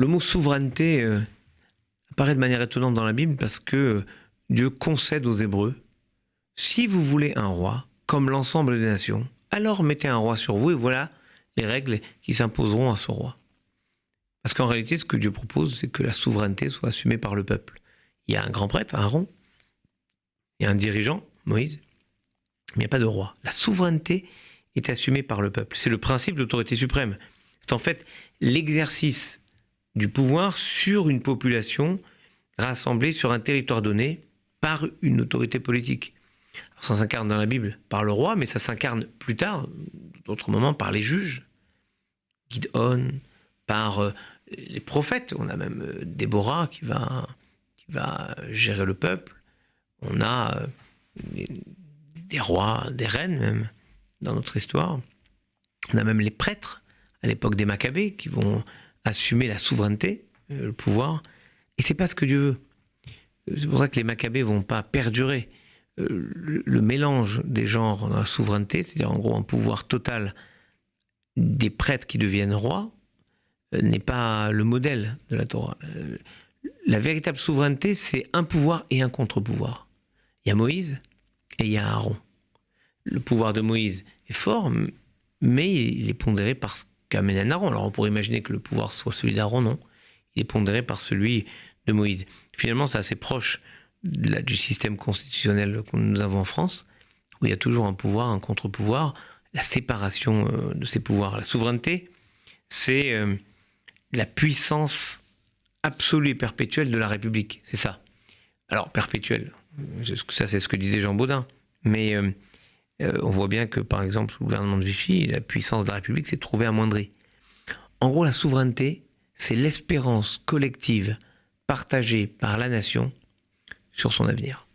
Le mot souveraineté apparaît de manière étonnante dans la Bible parce que Dieu concède aux Hébreux, si vous voulez un roi, comme l'ensemble des nations, alors mettez un roi sur vous et voilà les règles qui s'imposeront à ce roi. Parce qu'en réalité, ce que Dieu propose, c'est que la souveraineté soit assumée par le peuple. Il y a un grand prêtre, Aaron, il y a un dirigeant, Moïse, mais il n'y a pas de roi. La souveraineté est assumée par le peuple. C'est le principe de l'autorité suprême. C'est en fait l'exercice du pouvoir sur une population rassemblée sur un territoire donné par une autorité politique. Alors ça s'incarne dans la Bible par le roi, mais ça s'incarne plus tard, d'autres moments, par les juges, Gideon, par les prophètes. On a même Déborah qui va gérer le peuple. On a des rois, des reines même, dans notre histoire. On a même les prêtres, à l'époque des Maccabées, qui vont assumer la souveraineté, le pouvoir. Et c'est pas ce que Dieu veut. C'est pour ça que les Maccabées vont pas perdurer. Le mélange des genres dans la souveraineté, c'est-à-dire en gros un pouvoir total des prêtres qui deviennent rois, n'est pas le modèle de la Torah. La véritable souveraineté, c'est un pouvoir et un contre-pouvoir. Il y a Moïse et il y a Aaron. Le pouvoir de Moïse est fort, mais il est pondéré par ce qu'amène Aaron. Alors on pourrait imaginer que le pouvoir soit celui d'Aaron, non. Il est pondéré par celui de Moïse. Finalement, c'est assez proche du système constitutionnel que nous avons en France, où il y a toujours un pouvoir, un contre-pouvoir, la séparation de ces pouvoirs. La souveraineté, c'est la puissance absolue et perpétuelle de la République. C'est ça. Alors, perpétuelle, ça c'est ce que disait Jean Baudin. Mais on voit bien que, par exemple, sous le gouvernement de Vichy, la puissance de la République s'est trouvée amoindrie. En gros, la souveraineté, c'est l'espérance collective partagée par la nation sur son avenir.